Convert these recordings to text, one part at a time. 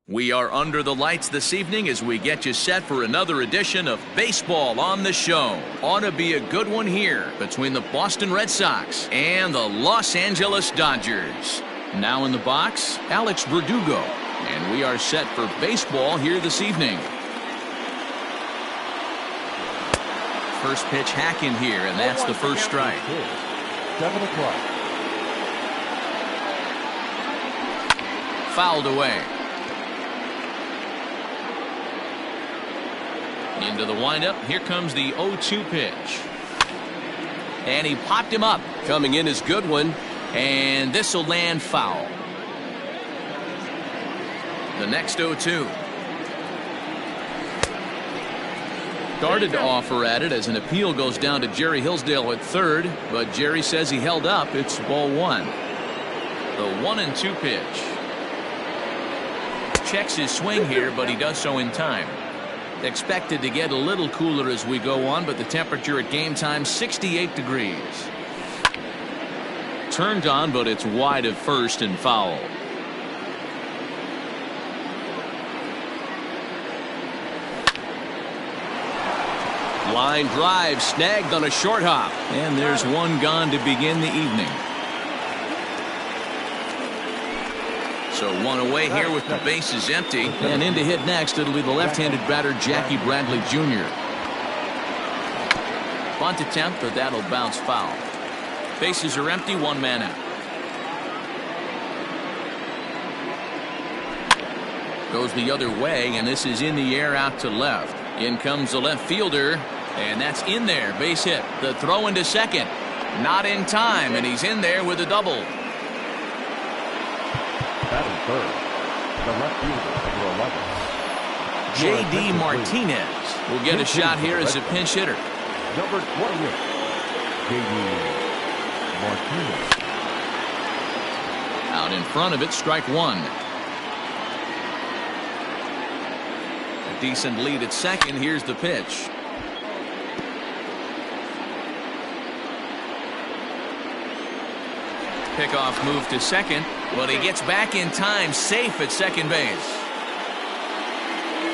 We are under the lights this evening as we get you set for another edition of Baseball on the Show. Ought to be a good one here between the Boston Red Sox and the Los Angeles Dodgers. Now in the box, Alex Verdugo. And we are set for baseball here this evening. First pitch hack in here, and that's the first strike. 7 o'clock. Fouled away. Into the windup. Here comes the 0-2 pitch. And he popped him up. Coming in is good one. And this will land foul. The next 0-2. Started to offer at it as an appeal goes down to Jerry Hillsdale at third. But Jerry says he held up. It's ball one. The 1-2 pitch. Checks his swing here, but he does so in time. Expected to get a little cooler as we go on, but the temperature at game time 68 degrees. Turned on, but it's wide of first and foul. Line drive snagged on a short hop, and there's one gone to begin the evening. So one away here with the bases empty, and in to hit next it'll be the left-handed batter Jackie Bradley Jr. Bunt attempt, but that'll bounce foul. Bases are empty, one man out. Goes the other way, and this is in the air out to left. In comes the left fielder, and that's in there. Base hit. The throw into second. Not in time, and he's in there with a double. Batting third, the left fielder, number 11. J.D. Martinez will get a shot here as a pinch hitter. Number 28, J.D. Martinez. Out in front of it, strike one. A decent lead at second. Here's the pitch. Pickoff move to second, but he gets back in time, safe at second base.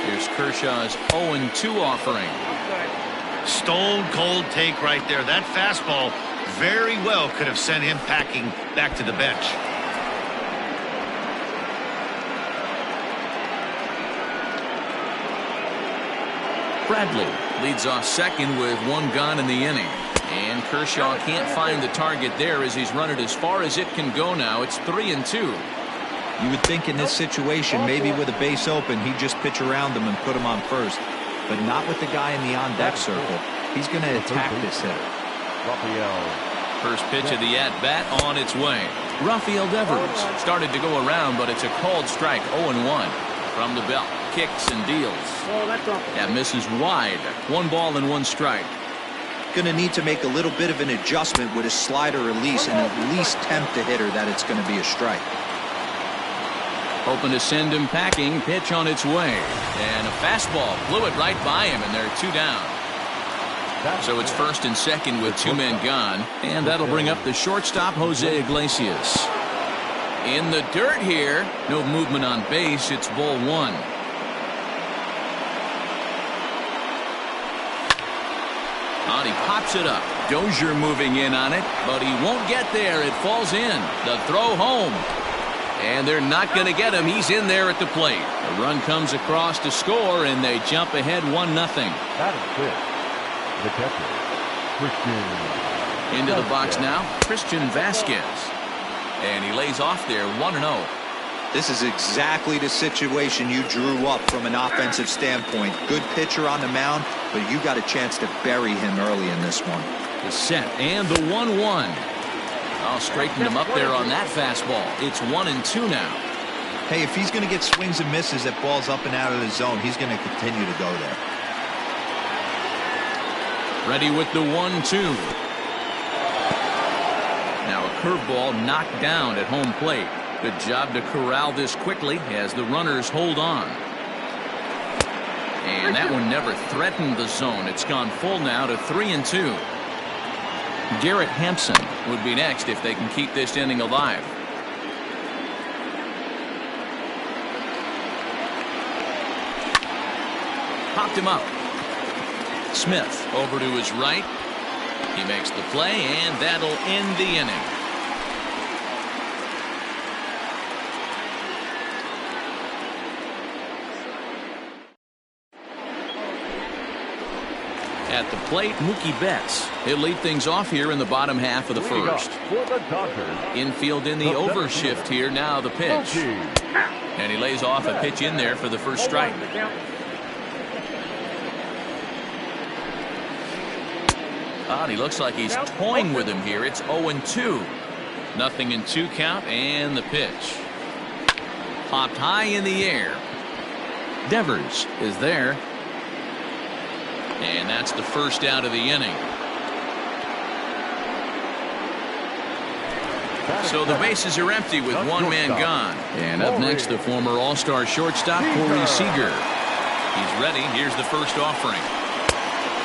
Here's Kershaw's 0-2 offering. Stone cold take right there. That fastball very well could have sent him packing back to the bench. Bradley leads off second with one gone in the inning. And Kershaw can't find the target there as he's run it as far as it can go now. It's 3-2. You would think in this situation, maybe with a base open, he'd just pitch around him and put him on first. But not with the guy in the on-deck circle. He's going to attack this hitter. First pitch of the at-bat on its way. Rafael Devers started to go around, but it's a called strike. 0-1 from the belt. Kicks and deals. That misses wide. 1 ball and 1 strike. Going to need to make a little bit of an adjustment with his slider release and at least tempt the hitter that it's going to be a strike. Hoping to send him packing. Pitch on its way. And a fastball blew it right by him, and they're 2 down. So it's first and second with 2 men gone. And that'll bring up the shortstop, Jose Iglesias. In the dirt here. No movement on base. It's ball 1. And he pops it up. Dozier moving in on it, but he won't get there. It falls in. The throw home. And they're not going to get him. He's in there at the plate. The run comes across to score, and they jump ahead 1-0. That is good. The catcher, Christian. Into the box now, Christian Vasquez. And he lays off there 1-0. This is exactly the situation you drew up from an offensive standpoint. Good pitcher on the mound, but you got a chance to bury him early in this one. The set and the 1-1. I'll straighten him up there on that fastball. It's 1-2 now. Hey, if he's going to get swings and misses at balls up and out of the zone, he's going to continue to go there. Ready with the 1-2. Now a curveball knocked down at home plate. Good job to corral this quickly as the runners hold on. And that one never threatened the zone. It's gone full now to 3-2. Garrett Hampson would be next if they can keep this inning alive. popped him up. Smith over to his right. He makes the play, and that'll end the inning. At the plate, Mookie Betts. He'll lead things off here in the bottom half of the first. Infield in the over shift here. Now the pitch. And he lays off a pitch in there for the first strike. He looks like he's toying with him here. It's 0-2. Nothing in 2 count, and the pitch. Popped high in the air. Devers is there. And that's the first out of the inning. So the bases are empty with one man gone. And up next, the former All-Star shortstop, Corey Seager. He's ready. Here's the first offering.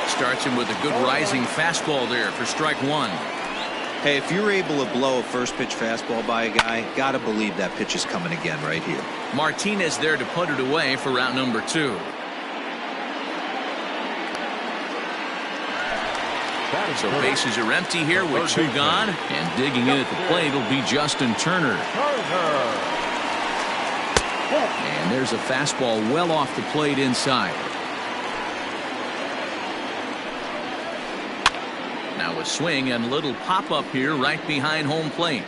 Starts him with a good rising fastball there for strike one. Hey, if you're able to blow a first pitch fastball by a guy, gotta believe that pitch is coming again right here. Martinez there to put it away for out number 2. So bases are empty here with 2 gone, and digging in at the plate will be Justin Turner. And there's a fastball well off the plate inside. Now a swing and a little pop-up here right behind home plate.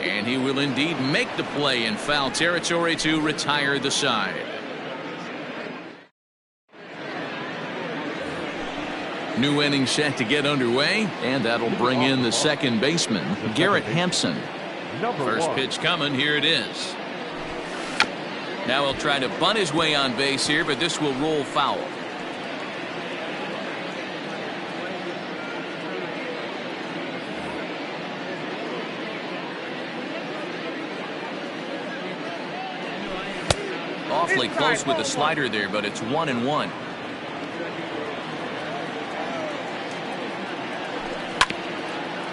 And he will indeed make the play in foul territory to retire the side. New inning set to get underway, and that'll bring in the second baseman, Garrett Hampson. First pitch coming. Here it is. Now he'll try to bunt his way on base here, but this will roll foul. Awfully close with the slider there, but it's 1-1.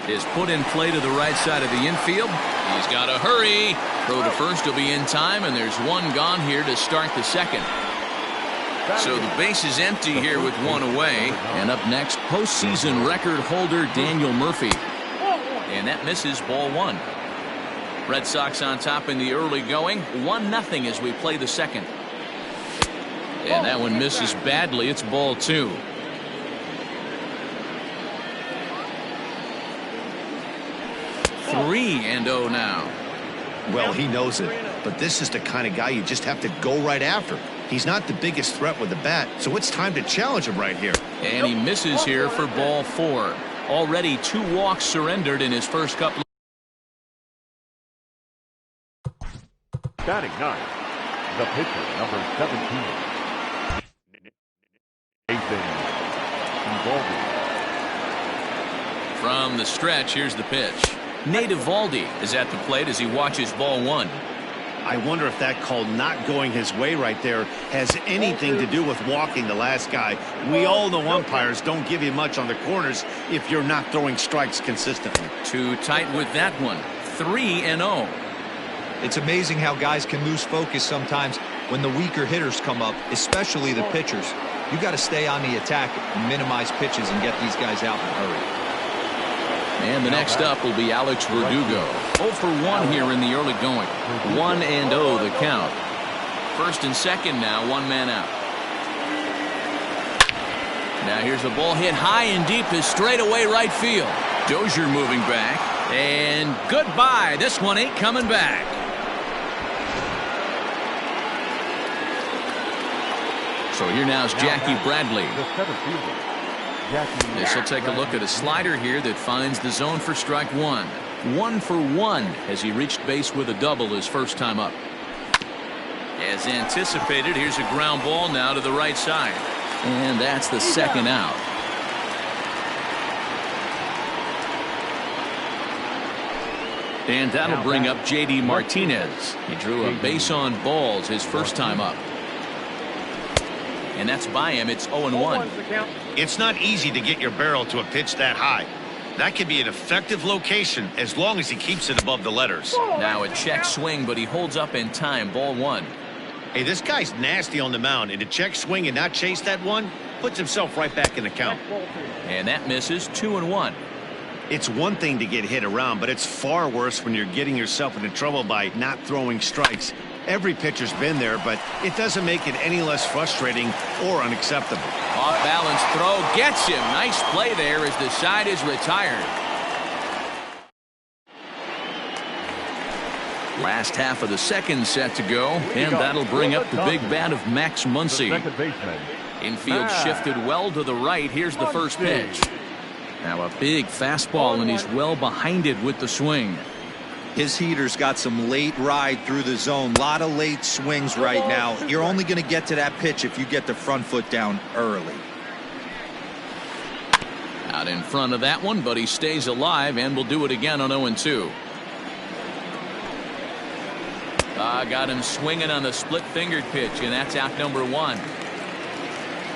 Is put in play to the right side of the infield. He's got to hurry. Throw to first will be in time, and there's 1 gone here to start the second. So the base is empty here with 1 away. And up next, postseason record holder Daniel Murphy. And that misses, ball 1. Red Sox on top in the early going. 1-0 as we play the second. And that one misses badly. It's ball 2. 3-0 now. Well, he knows it, but this is the kind of guy you just have to go right after. He's not the biggest threat with the bat, so it's time to challenge him right here. And he misses here for ball 4. Already 2 walks surrendered in his first couple. Batting 9, the pitcher, number 17, Nathan Eovaldi. From the stretch, here's the pitch. Nate Eovaldi is at the plate as he watches ball 1. I wonder if that call not going his way right there has anything to do with walking the last guy. We all know umpires don't give you much on the corners if you're not throwing strikes consistently. Too tight with that one. 3-0. It's amazing how guys can lose focus sometimes when the weaker hitters come up, especially the pitchers. You got to stay on the attack and minimize pitches and get these guys out in a hurry. And the next up will be Alex Verdugo. 0 for 1 here in the early going. 1-0 the count. First and second now, 1 man out. Now here's a ball hit high and deep to straightaway right field. Dozier moving back. And goodbye. This one ain't coming back. So here now is Jackie Bradley. This will take a look at a slider here that finds the zone for strike 1. 1 for 1 as he reached base with a double his first time up. As anticipated, here's a ground ball now to the right side. And that's the second out. And that'll bring up J.D. Martinez. He drew a base on balls his first time up. And that's by him. It's 0-1. It's not easy to get your barrel to a pitch that high. That can be an effective location as long as he keeps it above the letters. Now a check swing, but he holds up in time. Ball 1. Hey, this guy's nasty on the mound, and to check swing and not chase that one puts himself right back in the count. And that misses 2-1. It's one thing to get hit around, but it's far worse when you're getting yourself into trouble by not throwing strikes. Every pitcher's been there, but it doesn't make it any less frustrating or unacceptable. Off-balance throw gets him. Nice play there as the side is retired. Last half of the second set to go, and that'll bring up the big bat of Max Muncy. Infield shifted well to the right. Here's the first pitch. Now a big fastball, and he's well behind it with the swing. His heater's got some late ride through the zone. A lot of late swings right now. You're only going to get to that pitch if you get the front foot down early. Out in front of that one, but he stays alive and will do it again on 0-2. Got him swinging on the split-fingered pitch, and that's out number 1.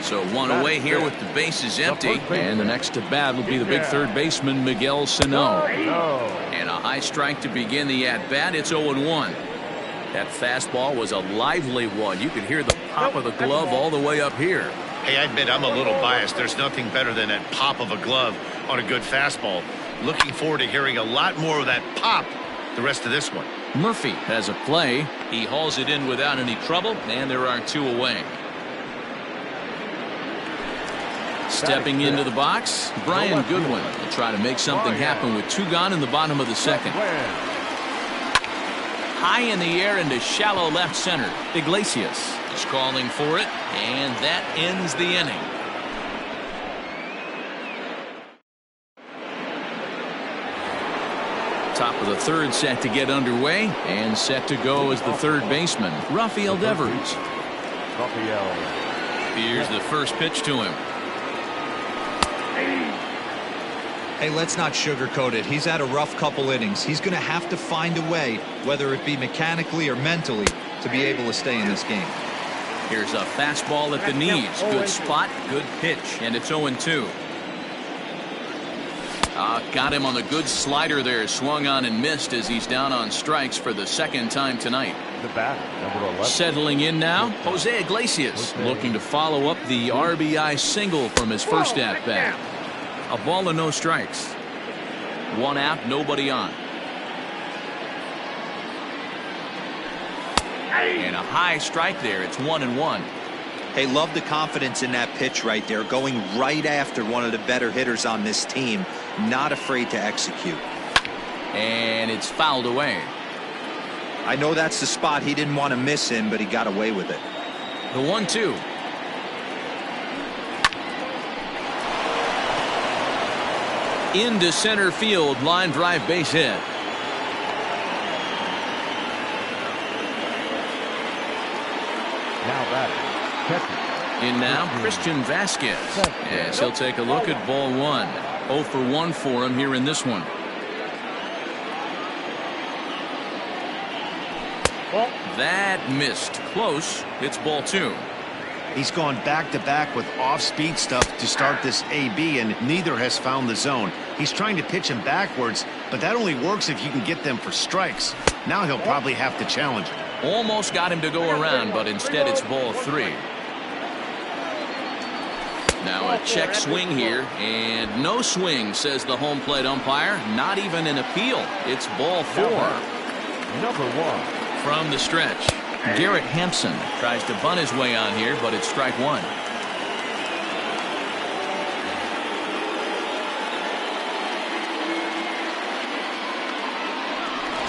So one away here with the bases empty, and the next to bat will be the big third baseman, Miguel Sano. And a high strike to begin the at-bat. It's 0-1. That fastball was a lively one. You could hear the pop of the glove all the way up here. Hey, I admit I'm a little biased. There's nothing better than that pop of a glove on a good fastball. Looking forward to hearing a lot more of that pop the rest of this one. Murphy has a play. He hauls it in without any trouble, and there are 2 away. Stepping into the box, Brian Goodwin will try to make something happen with 2 gone in the bottom of the second. High in the air into shallow left center. Iglesias is calling for it, and that ends the inning. Top of the third set to get underway, and set to go as the third baseman, Rafael Devers. Here's the first pitch to him. Hey, let's not sugarcoat it. He's had a rough couple innings. He's going to have to find a way, whether it be mechanically or mentally, to be able to stay in this game. Here's a fastball at the knees. Good spot, good pitch, and it's 0-2. Got him on the good slider there. Swung on and missed as he's down on strikes for the second time tonight. The bat, number 11. Settling in now, Jose Iglesias looking to follow up the RBI single from his first at-bat. A ball and no strikes. 1 out, nobody on. And a high strike there. It's 1-1. Hey, love the confidence in that pitch right there. Going right after one of the better hitters on this team. Not afraid to execute. And it's fouled away. I know that's the spot he didn't want to miss in, but he got away with it. The 1-2. Into center field, line drive, base hit. Now batting, catcher. In now, Christian Vasquez. As he'll take a look at ball 1. 0 for 1 for him here in this one. That missed. Close. It's ball 2. He's gone back-to-back with off-speed stuff to start this AB, and neither has found the zone. He's trying to pitch him backwards, but that only works if you can get them for strikes. Now he'll probably have to challenge him. Almost got him to go around, but instead it's ball 3. Now a check swing here, and no swing, says the home plate umpire. Not even an appeal. It's ball 4. Number 1. From the stretch, Garrett Hampson tries to bunt his way on here, but it's strike 1.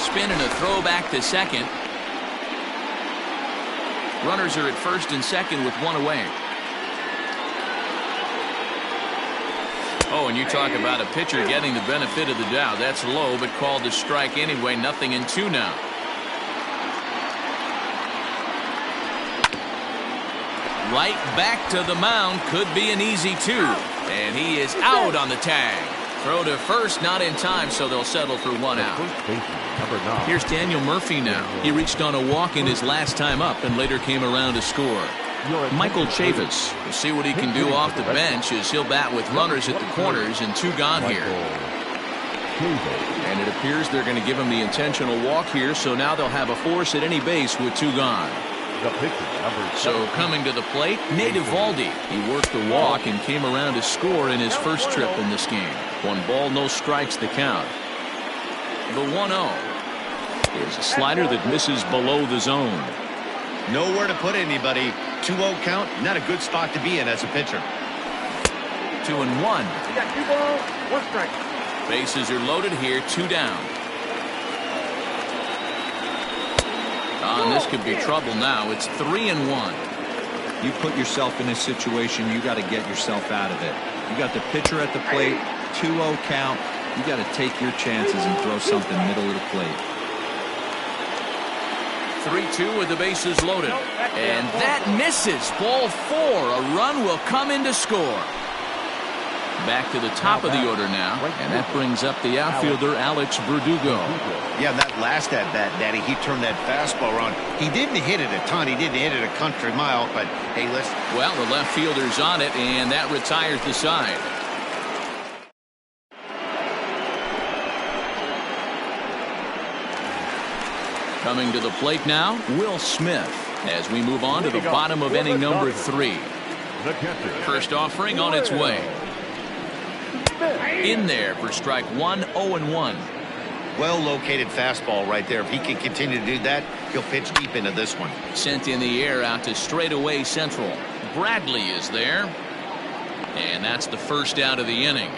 Spin and a throw back to second. Runners are at first and second with 1 away. Oh, and you talk about a pitcher getting the benefit of the doubt. That's low, but called a strike anyway. 0-2 now. Right back to the mound. Could be an easy 2. And he is out on the tag. Throw to first, not in time, so they'll settle for 1 out. Here's Daniel Murphy now. He reached on a walk in his last time up and later came around to score. Michael Chavis will see what he can do off the bench as he'll bat with runners at the corners and 2 gone here. And it appears they're going to give him the intentional walk here, so now they'll have a force at any base with 2 gone. The pitcher, number 7. So coming to the plate, Nate Eovaldi. He worked the walk and came around to score in his first trip in this game. 1 ball, no strikes the count. The 1-0 is a slider that misses below the zone. Nowhere to put anybody. 2-0 count, not a good spot to be in as a pitcher. 2-1. You got 2 balls, 1 strike. Bases are loaded here, 2 down. And this could be trouble now. It's 3-1. You put yourself in a situation, you got to get yourself out of it. You got the pitcher at the plate, 2-0 count. You got to take your chances and throw something middle of the plate. 3-2 with the bases loaded. And that misses. Ball 4. A run will come in to score. Back to the top of the order now, and that brings up the outfielder Alex Verdugo. Yeah, that last at-bat, Daddy, he turned that fastball around. He didn't hit it a ton. He didn't hit it a country mile, but hey, listen. Well, the left fielder's on it, and that retires the side. Coming to the plate now, Will Smith, as we move on to the bottom of inning number 3. First offering on its way. In there for strike 1, 0-1. Well-located fastball right there. If he can continue to do that, he'll pitch deep into this one. Sent in the air out to straightaway central. Bradley is there. And that's the first out of the inning.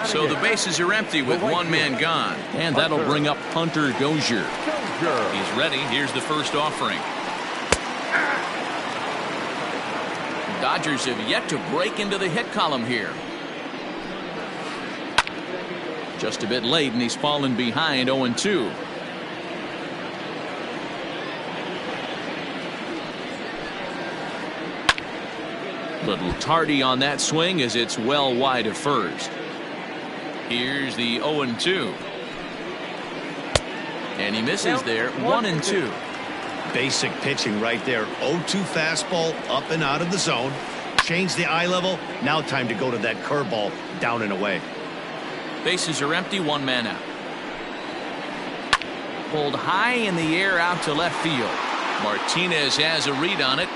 So the bases are empty with 1 man gone. And that'll bring up Hunter Dozier. He's ready. Here's the first offering. Dodgers have yet to break into the hit column here. Just a bit late, and he's fallen behind 0-2. Little tardy on that swing as it's well wide of first. Here's the 0-2. And he misses there, 1-2. Basic pitching right there. 0-2 fastball up and out of the zone. Change the eye level. Now time to go to that curveball down and away. Bases are empty, 1 man out. Pulled high in the air out to left field. Martinez has a read on it.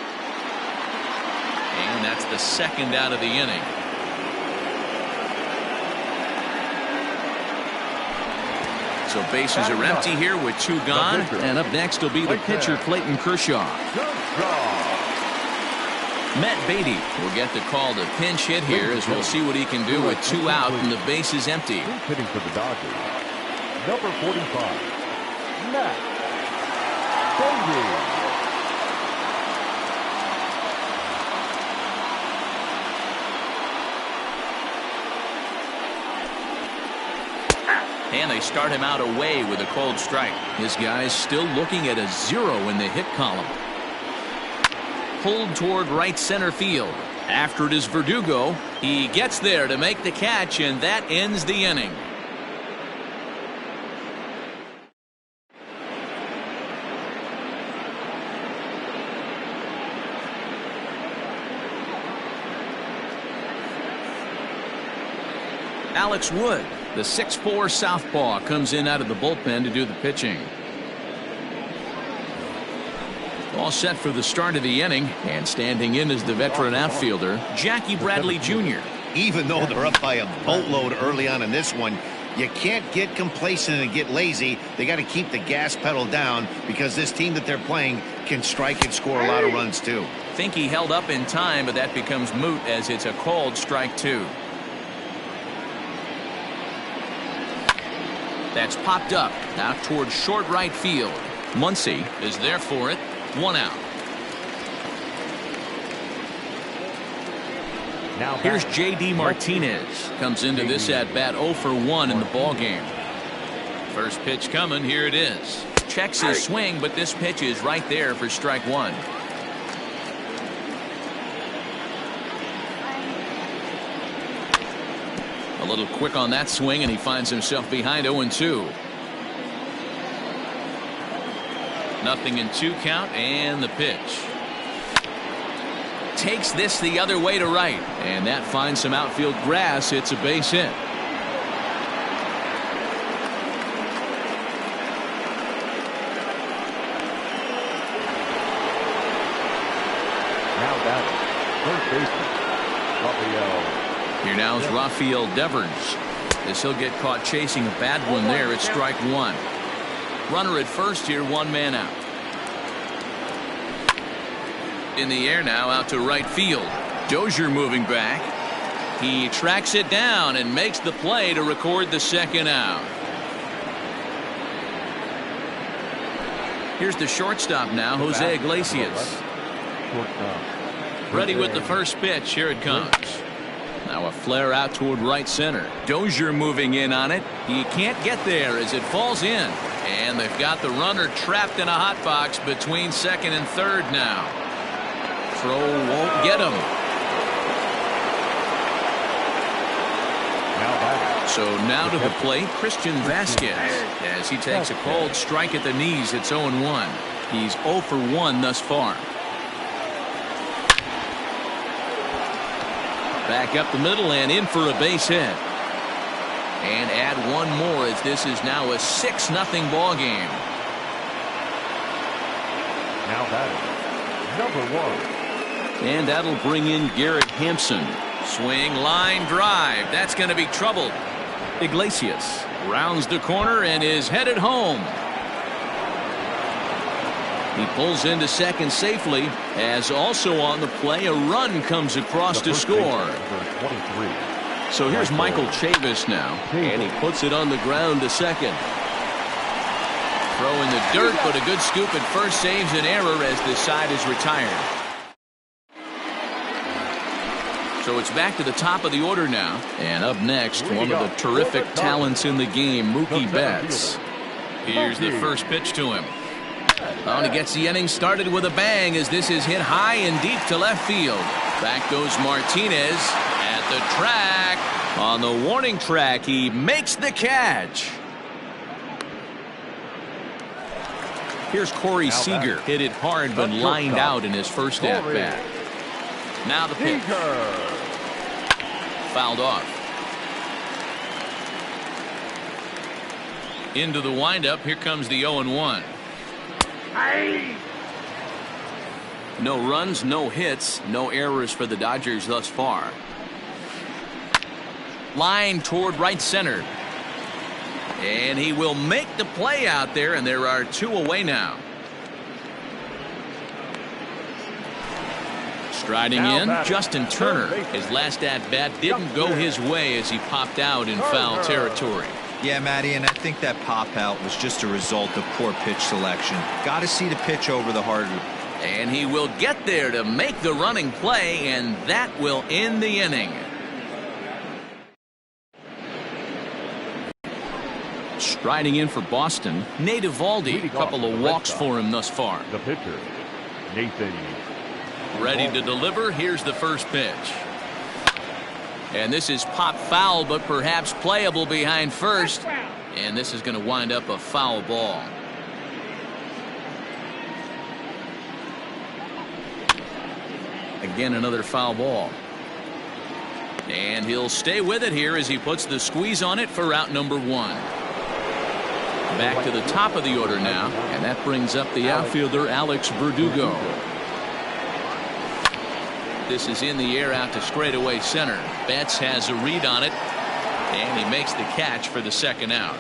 And that's the second out of the inning. So bases are empty here with 2 gone. And up next will be the pitcher, Clayton Kershaw. Matt Beatty will get the call to pinch hit here as we'll see what he can do with 2 out and the bases empty. Hitting for the Dodgers, number 45, Matt Beatty. And they start him out away with a cold strike. This guy's still looking at a 0 in the hit column. Pulled toward right center field. After it is Verdugo. He gets there to make the catch, and that ends the inning. Alex Wood, the 6'4" southpaw, comes in out of the bullpen to do the pitching. All set for the start of the inning, and standing in is the veteran outfielder, Jackie Bradley Jr. Even though they're up by a boatload early on in this one, you can't get complacent and get lazy. They got to keep the gas pedal down because this team that they're playing can strike and score a lot of runs too. Think he held up in time, but that becomes moot as it's a called strike 2. That's popped up out towards short right field. Muncy is there for it. 1 out. Now here's J.D. Martinez. Comes into this at bat 0 for 1 in the ball game. First pitch coming. Here it is. Checks his swing, but this pitch is right there for strike 1. A little quick on that swing, and he finds himself behind 0-2. Nothing in 2 count, and the pitch. Takes this the other way to right, and that finds some outfield grass. It's a base hit. baseman, Rafael. Here now is Rafael Devers. As he'll get caught chasing a bad one there, it's strike one. Runner at first here, one man out. In the air now, out to right field. Dozier moving back. He tracks it down and makes the play to record the second out. Here's the shortstop now, Jose Iglesias. Ready with the first pitch. Here it comes. Now a flare out toward right center. Dozier moving in on it. He can't get there as it falls in. And they've got the runner trapped in a hot box between second and third now. Throw won't get him. So now to the plate, Christian Vasquez, as he takes a cold strike at the knees. It's 0-1. He's 0 for 1 thus far. Back up the middle and in for a base hit. And add one more as this is now a 6-0 ball game. Now batting, number 1. And that'll bring in Garrett Hampson. Swing, line drive. That's going to be troubled. Iglesias rounds the corner and is headed home. He pulls into second safely, as also on the play a run comes across to score. So here's Michael Chavis now, and he puts it on the ground to second. Throw in the dirt, but a good scoop at first saves an error as the side is retired. So it's back to the top of the order now. And up next, one of the terrific talents in the game, Mookie Betts. Here's the first pitch to him. Oh, and he gets the inning started with a bang as this is hit high and deep to left field. Back goes Martinez at the track. On the warning track, he makes the catch. Here's Corey Seager. Hit it hard but lined out in his first at-bat. Now the pitch. Fouled off. Into the windup. Here comes the 0-1. No runs, no hits, no errors for the Dodgers thus far. Line toward right center. And he will make the play out there, and there are two away now. Striding in, Justin Turner. His last at-bat didn't go his way as he popped out in foul territory. Yeah, Matty, and I think that pop-out was just a result of poor pitch selection. Got to see the pitch over the harder. And he will get there to make the running play, and that will end the inning. Striding in for Boston, Nate Eovaldi. A couple of walks for him thus far. The pitcher, Nathan. Ready to deliver. Here's the first pitch. And this is pop foul, but perhaps playable behind first. And this is going to wind up a foul ball. Again, another foul ball. And he'll stay with it here as he puts the squeeze on it for out number 1. Back to the top of the order now, and that brings up the outfielder Alex Verdugo. This is in the air out to straightaway center. Betts has a read on it, and he makes the catch for the second out.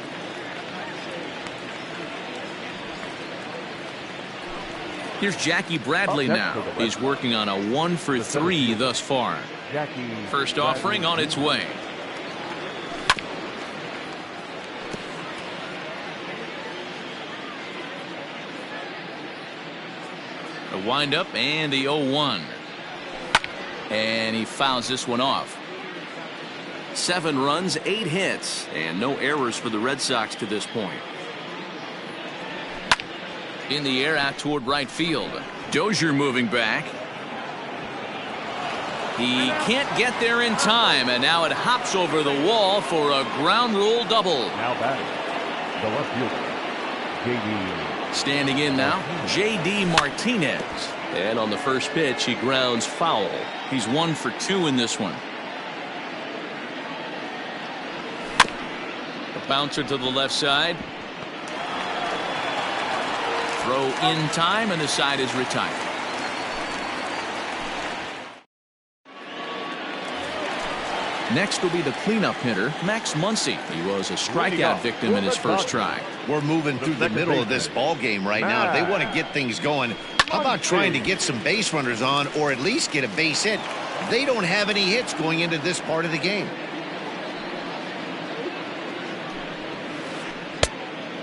Here's Jackie Bradley now. He's working on a 1 for 3 thus far. First offering on its way. A windup and the 0-1. And he fouls this one off. 7 runs, 8 hits, and no errors for the Red Sox to this point. In the air out toward right field. Dozier moving back. He can't get there in time, and now it hops over the wall for a ground rule double. Now batting, the left fielder, J.D. Standing in now, J.D. Martinez. And on the first pitch, he grounds foul. He's 1 for 2 in this one. A bouncer to the left side. Throw in time, and the side is retired. Next will be the cleanup hitter, Max Muncy. He was a strikeout victim in his first try. We're moving through the middle of this ball game right now. If they want to get things going, how about trying to get some base runners on or at least get a base hit? They don't have any hits going into this part of the game.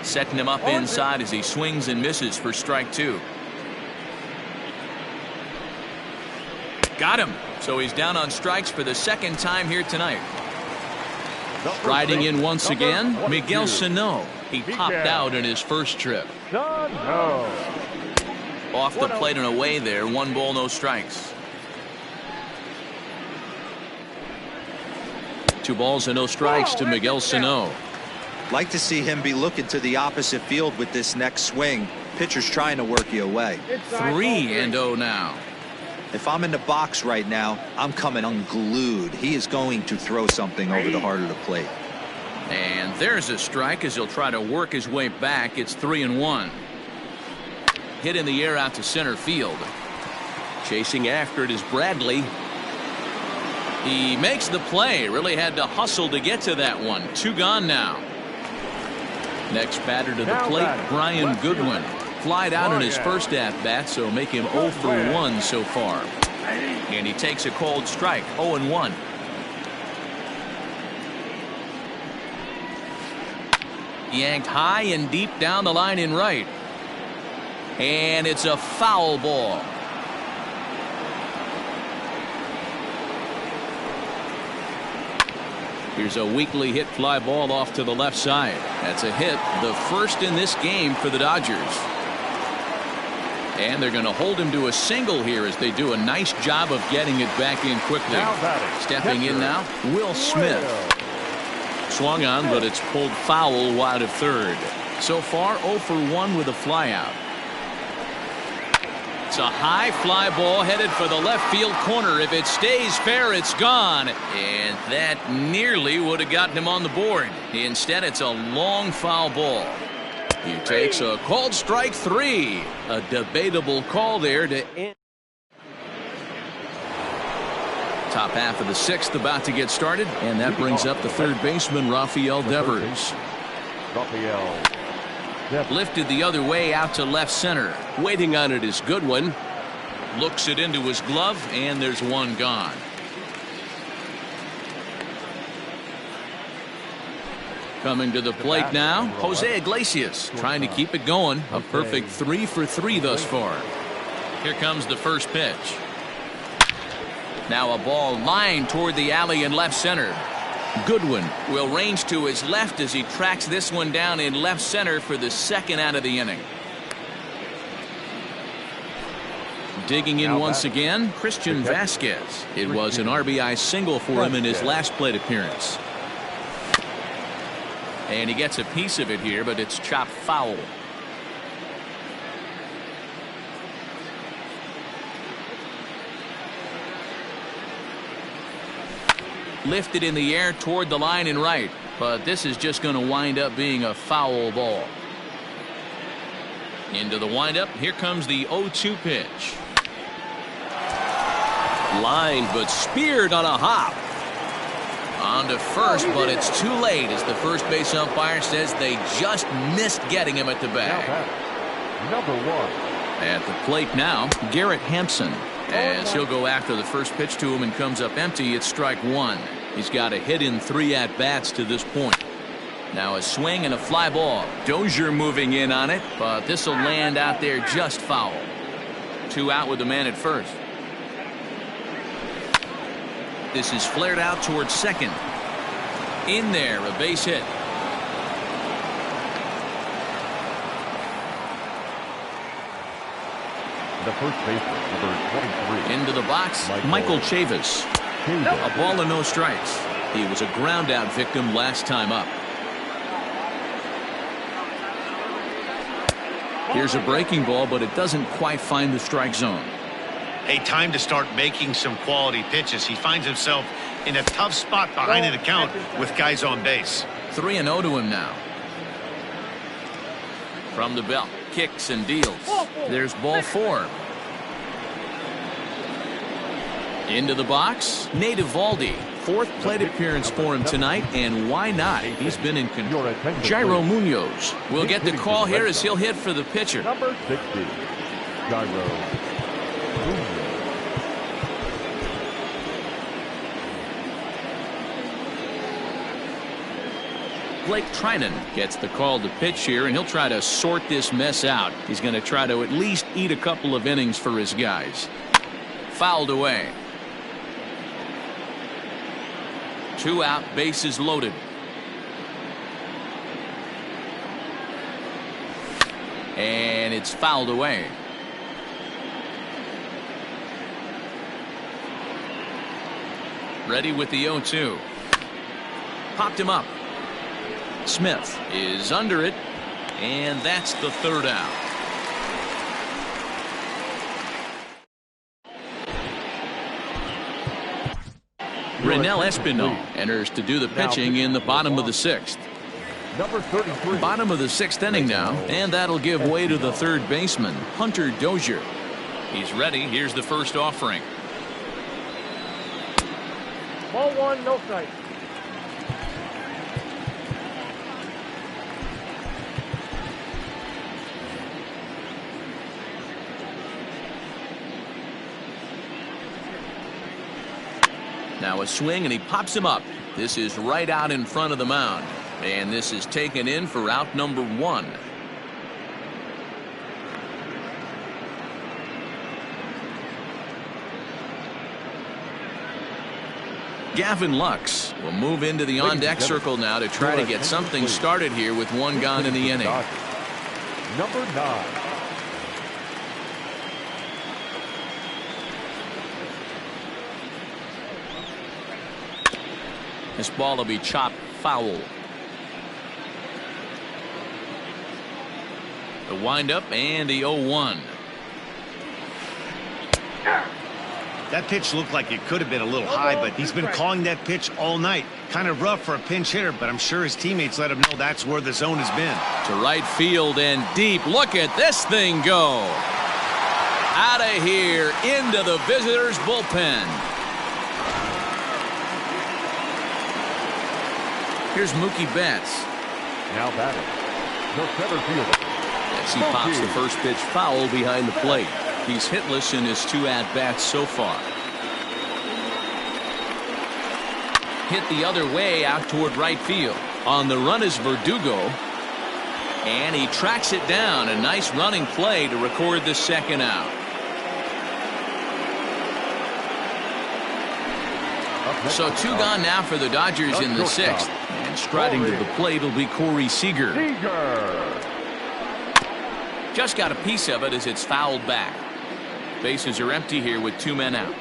Setting him up inside as he swings and misses for strike 2. Got him. So he's down on strikes for the second time here tonight. Striding in once again, Miguel Sano. He popped out in his first trip. Off the plate and away there. 1 ball, no strikes. 2 balls and no strikes to Miguel Sano. Like to see him be looking to the opposite field with this next swing. Pitcher's trying to work you away. 3-0 now. If I'm in the box right now, I'm coming unglued. He is going to throw something over the heart of the plate. And there's a strike as he'll try to work his way back. It's 3-1. Hit in the air out to center field. Chasing after it is Bradley. He makes the play. Really had to hustle to get to that one. 2 gone now. Next batter to the plate, Brian Goodwin. Flied out in his first at-bat, so make him 0 for 1 so far. And he takes a cold strike, 0-1. Yanked high and deep down the line in right. And it's a foul ball. Here's a weakly hit fly ball off to the left side. That's a hit, the first in this game for the Dodgers. And they're going to hold him to a single here as they do a nice job of getting it back in quickly. Stepping in now, Will Smith. Swung on, but it's pulled foul wide of third. So far, 0 for 1 with a flyout. It's a high fly ball headed for the left field corner. If it stays fair, it's gone. And that nearly would have gotten him on the board. Instead, it's a long foul ball. He takes a called strike 3. A debatable call there to end. Top half of the 6th about to get started. And that brings up the third baseman, Rafael Devers. Lifted the other way out to left center. Waiting on it is Goodwin. Looks it into his glove, and there's 1 gone. Coming to the plate now, Jose Iglesias trying to keep it going. A perfect 3 for 3 thus far. Here comes the first pitch. Now a ball lined toward the alley in left center. Goodwin will range to his left as he tracks this one down in left center for the second out of the inning. Digging in once again, Christian Vasquez. It was an RBI single for him in his last plate appearance. And he gets a piece of it here, but it's chopped foul. Lifted in the air toward the line in right, but this is just going to wind up being a foul ball. Into the windup, here comes the 0-2 pitch. Lined but speared on a hop. On to first, but it's too late as the first base umpire says they just missed getting him at the bag. Number 1. At the plate now, Garrett Hampson. As he'll go after the first pitch to him and comes up empty, it's strike 1. He's got a hit in 3 at-bats to this point. Now a swing and a fly ball. Dozier moving in on it, but this will land out there just foul. 2 out with the man at first. This is flared out towards second. In there, a base hit. The first baseman, number 23. Into the box, Michael Chavis. A ball and no strikes. He was a ground out victim last time up. Here's a breaking ball, but it doesn't quite find the strike zone. A time to start making some quality pitches. He finds himself in a tough spot behind an account with guys on base. 3-0 to him now. From the belt, kicks and deals. There's ball 4. Into the box, Nate Eovaldi. fourth plate appearance for him tonight, and why not? He's been in control. Jairo Munoz will get the call here as he'll hit for the pitcher. Number 60, Jairo Munoz. Blake Trinan gets the call to pitch here, and he'll try to sort this mess out. He's going to try to at least eat a couple of innings for his guys. Fouled away. 2 out, bases loaded. And it's fouled away. Ready with the 0-2. Popped him up. Smith is under it, and that's the 3rd out. Renell Espinal enters to do the pitching in the bottom of the 6th. Number 33. Bottom of the 6th inning now, and that'll give way to the 3rd baseman, Hunter Dozier. He's ready. Here's the first offering. Ball 1, no strike. Now a swing, and he pops him up. This is right out in front of the mound, and this is taken in for out number 1. Gavin Lux will move into the on-deck circle now to try to get something started here with 1 gone in the inning. Number 9. This ball will be chopped foul. The windup and the 0-1. That pitch looked like it could have been a little high, but he's been calling that pitch all night. Kind of rough for a pinch hitter, but I'm sure his teammates let him know that's where the zone has been. To right field and deep. Look at this thing go. Out of here into the visitors' bullpen. Here's Mookie Betts. Now batting, the center fielder. As he pops the first pitch foul behind the plate. He's hitless in his 2 at-bats so far. Hit the other way out toward right field. On the run is Verdugo. And he tracks it down. A nice running play to record the 2nd out. So 2 gone now for the Dodgers in the 6th. And striding to the plate will be Corey Seager. Just got a piece of it as it's fouled back. Bases are empty here with 2 men out.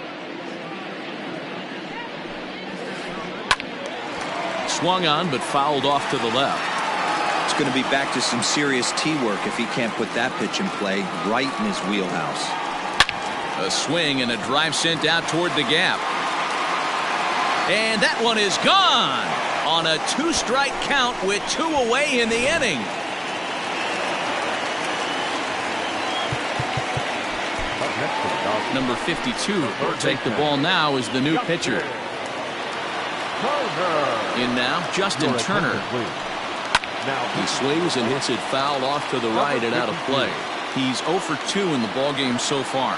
Swung on but fouled off to the left. It's going to be back to some serious T-work if he can't put that pitch in play right in his wheelhouse. A swing and a drive sent out toward the gap. And that one is gone on a 2-strike count with 2 away in the inning. Number 52 will take the ball now as the new pitcher. In now, Justin Turner. He swings and hits it foul off to the right and out of play. He's 0 for 2 in the ballgame so far.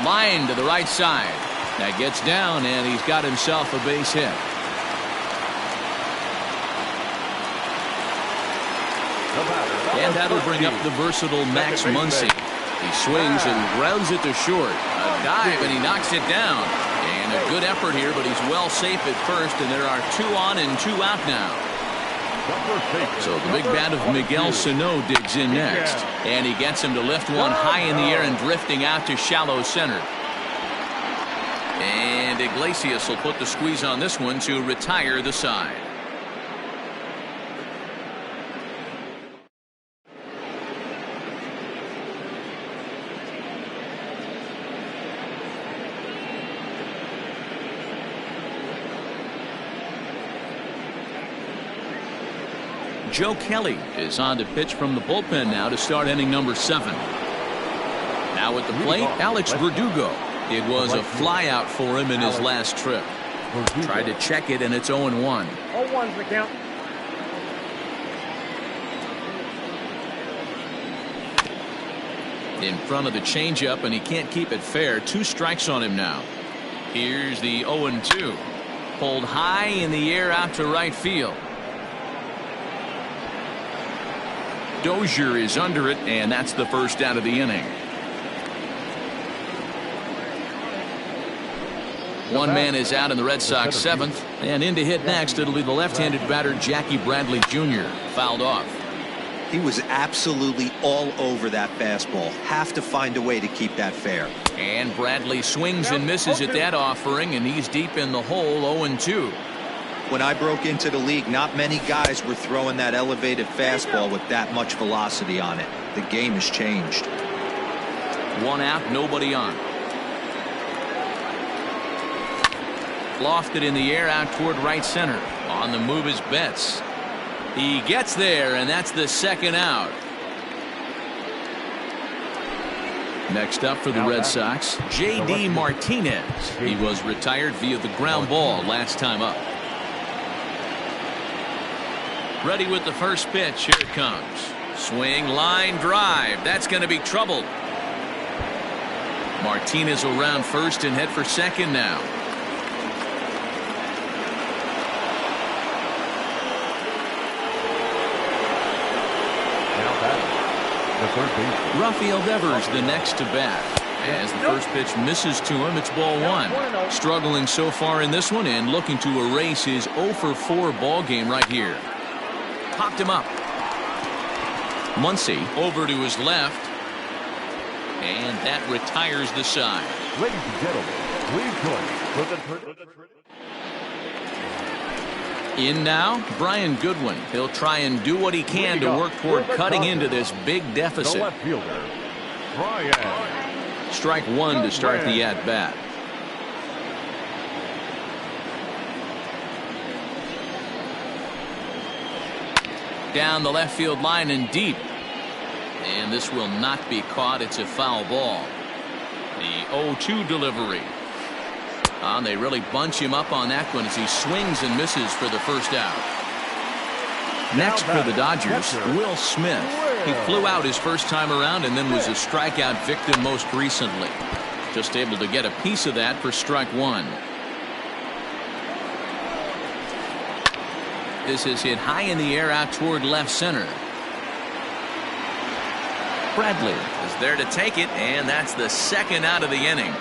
Line to the right side. That gets down, and he's got himself a base hit. And that'll bring up the versatile Max Muncy. He swings and grounds it to short. A dive, and he knocks it down. And a good effort here, but he's well safe at first, and there are 2 on and 2 out now. So the big bat of Miguel Sano digs in next. And he gets him to lift one high in the air and drifting out to shallow center. And Iglesias will put the squeeze on this one to retire the side. Joe Kelly is on to pitch from the bullpen now to start inning number 7. Now at the plate, Alex Verdugo. It was a flyout for him in his last trip. Tried to check it, and it's 0-1. 0-1's the count. In front of the changeup, and he can't keep it fair. 2 strikes on him now. Here's the 0-2. Pulled high in the air out to right field. Dozier is under it, and that's the first out of the inning. One man is out in the Red Sox 7th, and in to hit next, it'll be the left-handed batter Jackie Bradley Jr. Fouled off. He was absolutely all over that fastball. Have to find a way to keep that fair. And Bradley swings and misses at that offering, and he's deep in the hole. 0-2. When I broke into the league, not many guys were throwing that elevated fastball with that much velocity on it. The game has changed. 1 out, nobody on. Lofted in the air out toward right center. On the move is Betts. He gets there, and that's the 2nd out. Next up for the Red Sox, J.D. Martinez. He was retired via the ground ball last time up. Ready with the first pitch. Here it comes. Swing, line drive. That's going to be trouble. Martinez will round first and head for second now. Rafael Devers the next to bat. As the first pitch misses to him, it's ball 1. Struggling so far in this one and looking to erase his 0-for-4 ball game right here. Popped him up. Muncy over to his left. And that retires the side. Ladies and gentlemen, please join me. In now, Brian Goodwin. He'll try and do what he can to work toward cutting into this big deficit. The left fielder, Brian. Strike 1 to start the at-bat. Down the left field line and deep. And this will not be caught. It's a foul ball. The 0-2 delivery. And they really bunch him up on that one as he swings and misses for the first out. Next for the Dodgers, Will Smith. He flew out his first time around and then was a strikeout victim most recently. Just able to get a piece of that for strike 1. This is hit high in the air out toward left center. Bradley is there to take it, and that's the 2nd out of the inning.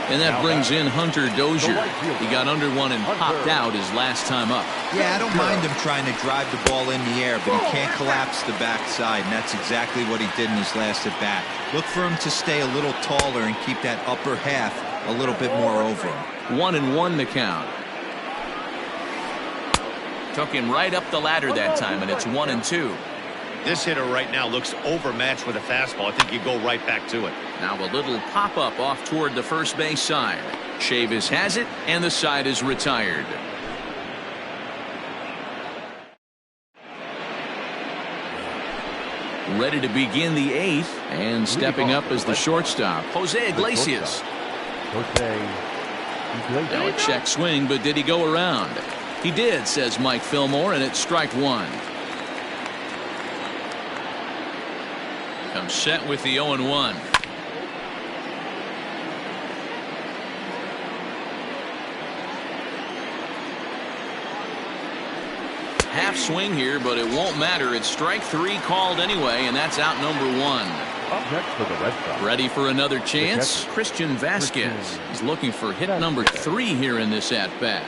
And that brings in Hunter Dozier. He got under one and popped out his last time up. Yeah, I don't mind him trying to drive the ball in the air, but he can't collapse the backside, and that's exactly what he did in his last at bat. Look for him to stay a little taller and keep that upper half a little bit more over him. 1-1 the count. Took him right up the ladder that time, and it's 1-2. This hitter right now looks overmatched with a fastball. I think you go right back to it. Now a little pop-up off toward the first base side. Chavis has it, and the side is retired. Ready to begin the 8th, and stepping up as the shortstop, Jose Iglesias. Now a check swing, but did he go around? He did, says Mike Fillmore, and it's strike 1. Comes set with the 0-1. Half swing here, but it won't matter. It's strike 3 called anyway, and that's out number 1. Up next for the Red Sox. Ready for another chance? Christian Vasquez is looking for hit number 3 here in this at-bat.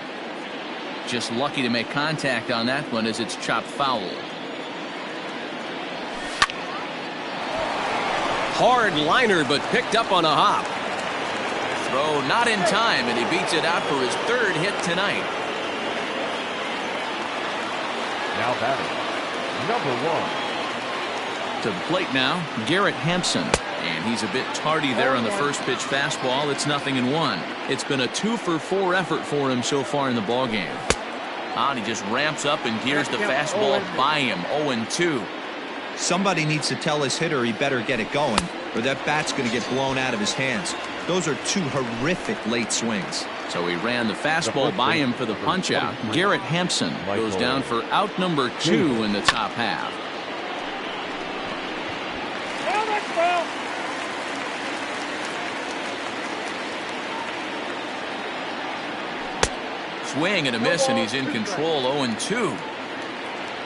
Just lucky to make contact on that one as it's chopped foul. Hard liner, but picked up on a hop. Throw not in time, and he beats it out for his 3rd hit tonight. Now batting, number 1. To the plate now, Garrett Hampson. And he's a bit tardy there on the first pitch fastball. It's 0-1. It's been a 2-for-4 effort for him so far in the ballgame. And he just ramps up and gears the fastball by him. 0-2. Somebody needs to tell his hitter he better get it going. or that bat's going to get blown out of his hands. Those are two horrific late swings. So he ran the fastball by him for the punch-out. Garrett Hampson goes down for out number 2 in the top half. Swing and a miss, and he's in control. 0-2.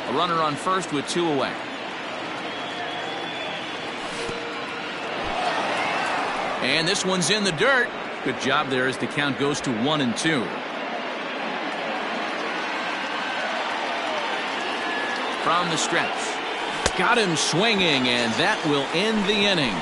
A runner on first with 2 away. And this one's in the dirt. Good job there as the count goes to 1-2. From the stretch. Got him swinging, and that will end the inning.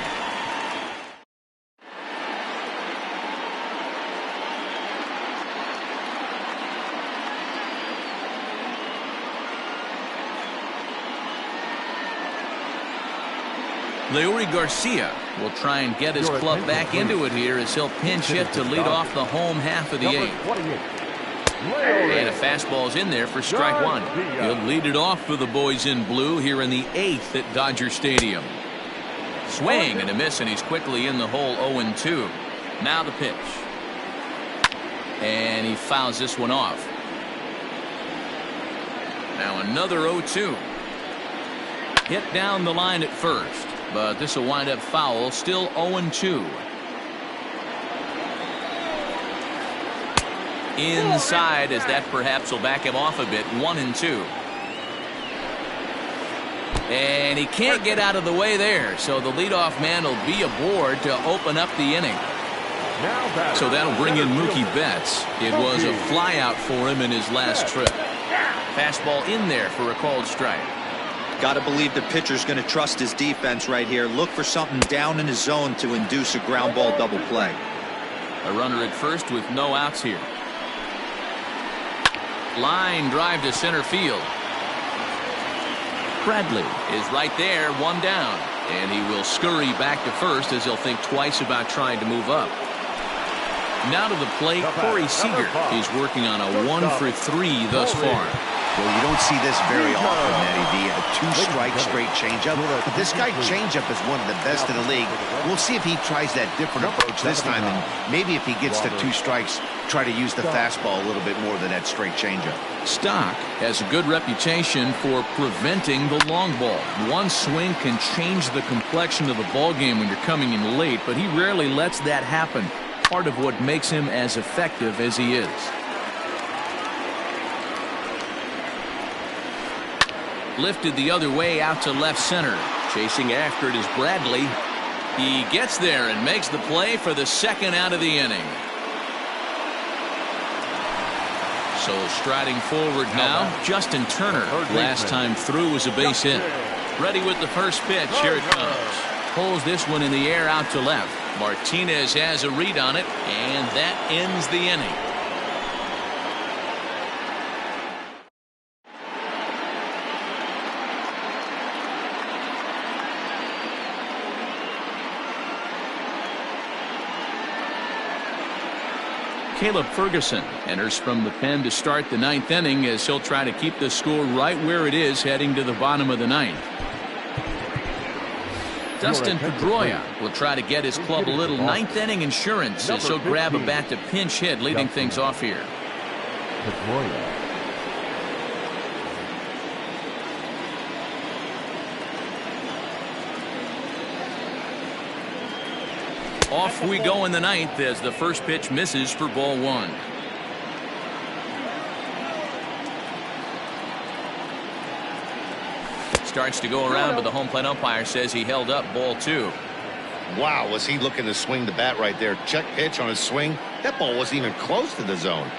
Leury Garcia will try and get his club back into it here as he'll pinch hit to lead off the home half of the 8th. And a fastball's in there for strike 1. He'll lead it off for the boys in blue here in the 8th at Dodger Stadium. Swing and a miss, and he's quickly in the hole. 0-2. Now the pitch. And he fouls this one off. Now another 0-2. Hit down the line at first, but this will wind up foul. Still 0-2. Inside, as that perhaps will back him off a bit. 1-2. And he can't get out of the way there, so the leadoff man will be aboard to open up the inning. So that'll bring in Mookie Betts. It was a flyout for him in his last trip. Fastball in there for a called strike. Got to believe the pitcher's going to trust his defense right here. Look for something down in his zone to induce a ground ball double play. A runner at first with no outs here. Line drive to center field. Bradley is right there, 1 down, and he will scurry back to first as he'll think twice about trying to move up. Now to the plate, Corey Seager. He's working on a 1-for-3 thus far. Well, you don't see this very often, Eddie. A 2-strike straight changeup. But this guy changeup is one of the best in the league. We'll see if he tries that different approach this time, and maybe if he gets to 2 strikes, try to use the fastball a little bit more than that straight changeup. Stock has a good reputation for preventing the long ball. One swing can change the complexion of the ball game when you're coming in late, but he rarely lets that happen. Part of what makes him as effective as he is. Lifted the other way out to left center. Chasing after it is Bradley. He gets there and makes the play for the 2nd out of the inning. So striding forward now, Justin Turner. Last time through was a base hit. Ready with the first pitch. Here it comes. Pulls this one in the air out to left. Martinez has a read on it, and that ends the inning. Caleb Ferguson enters from the pen to start the 9th inning as he'll try to keep the score right where it is heading to the bottom of the 9th. Dustin Pedroia will try to get his club a little 9th inning insurance as he'll grab a bat to pinch hit, leading things off here. Off we go in the 9th as the first pitch misses for ball 1. Starts to go around, but the home plate umpire says he held up ball 2. Wow, was he looking to swing the bat right there. Check pitch on his swing. That ball wasn't even close to the zone.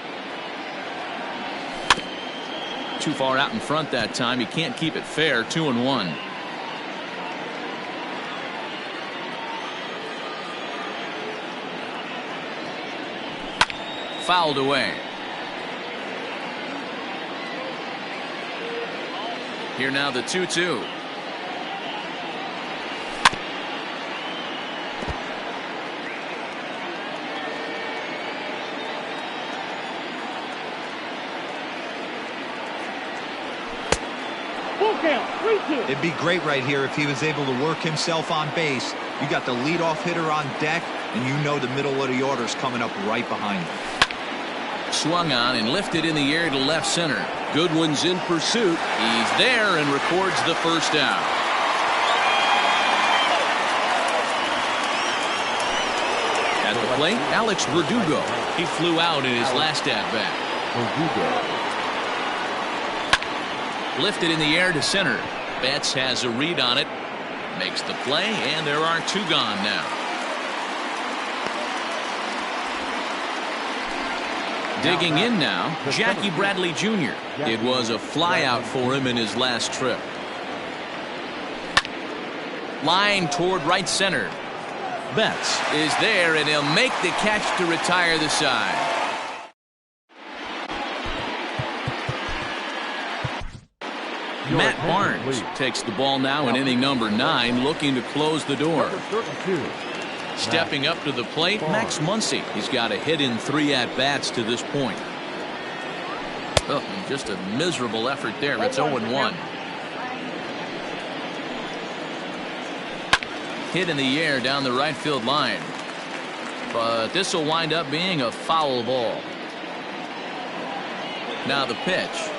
Too far out in front that time. He can't keep it fair. 2-1. Fouled away. Here now the 2-2. Full count, 3-2. It'd be great right here if he was able to work himself on base You got the leadoff hitter on deck, and you know the middle of the order is coming up right behind him. Swung on and lifted in the air to left center. Goodwin's in pursuit. He's there and records the first out. At the plate, Alex Verdugo. He flew out in his last at-bat. Lifted in the air to center. Betts has a read on it. Makes the play, and there are two gone now. Digging in now, Jackie Bradley Jr. It was a flyout for him in his last trip. Line toward right center. Betts is there, and he'll make the catch to retire the side. Matt Barnes takes the ball now in inning number 9, looking to close the door. Stepping up to the plate, Max Muncy. He's got a hit in 3 at-bats to this point. Oh, and just a miserable effort there. It's 0-1. Hit in the air down the right field line. But this will wind up being a foul ball. Now the pitch.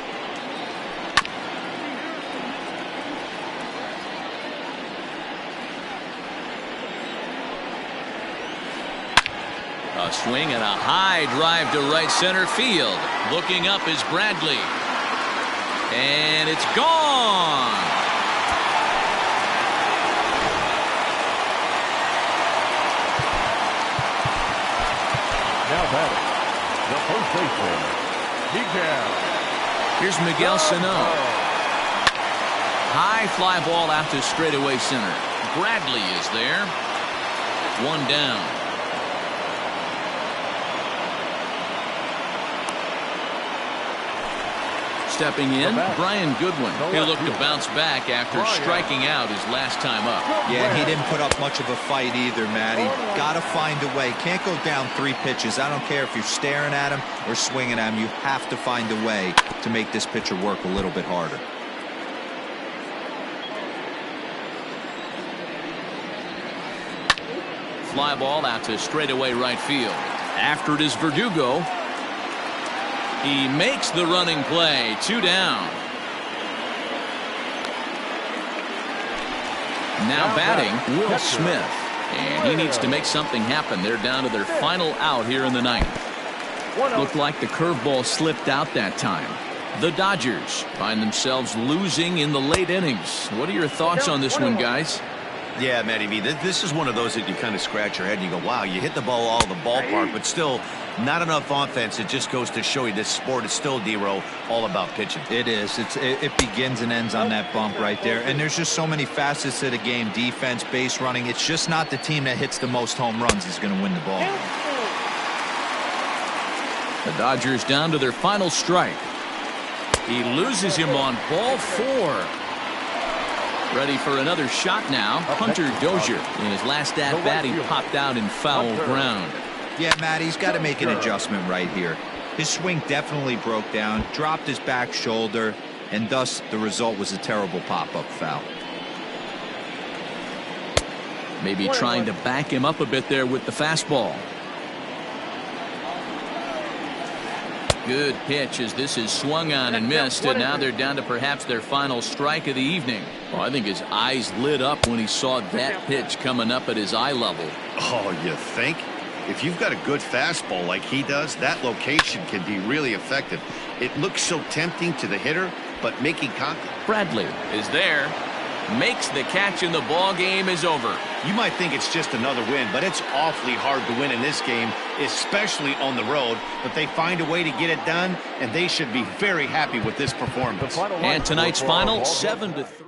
A swing and a high drive to right center field. Looking up is Bradley. And it's gone. Now batting, the first baseman, Miguel. Here's Miguel Sano. High fly ball out to straightaway center. Bradley is there. One down. Stepping in, Brian Goodwin. He'll look to bounce back after striking out his last time up. Yeah, he didn't put up much of a fight either, Matty. Got to find a way. Can't go down 3 pitches. I don't care if you're staring at him or swinging at him. You have to find a way to make this pitcher work a little bit harder. Fly ball out to straightaway right field. After it is Verdugo. He makes the running play. 2 down. Now batting, Will Smith. And he needs to make something happen. They're down to their final out here in the 9th. Looked like the curveball slipped out that time. The Dodgers find themselves losing in the late innings. What are your thoughts on this one, guys? Yeah, Matty V, this is one of those that you kind of scratch your head and you go, wow, you hit the ball all the ballpark, but still not enough offense. It just goes to show you this sport is still, D-Row, all about pitching. It is. It begins and ends on that bump right there. And there's just so many facets to the game. Defense, base running. It's just not the team that hits the most home runs is going to win the ball. The Dodgers down to their final strike. He loses him on ball 4. Ready for another shot now. Hunter Dozier. In his last at-bat, he popped out in foul ground. Yeah, Matt, he's got to make an adjustment right here. His swing definitely broke down, dropped his back shoulder, and thus the result was a terrible pop-up foul. Maybe trying to back him up a bit there with the fastball. Good pitch as this is swung on and missed, and now they're down to perhaps their final strike of the evening. Well, I think his eyes lit up when he saw that pitch coming up at his eye level. Oh, you think? If you've got a good fastball like he does, that location can be really effective. It looks so tempting to the hitter, but making contact. Bradley is there. Makes the catch, and the ball game is over. You might think it's just another win, but it's awfully hard to win in this game, especially on the road. But they find a way to get it done, and they should be very happy with this performance. And tonight's final, 7-3.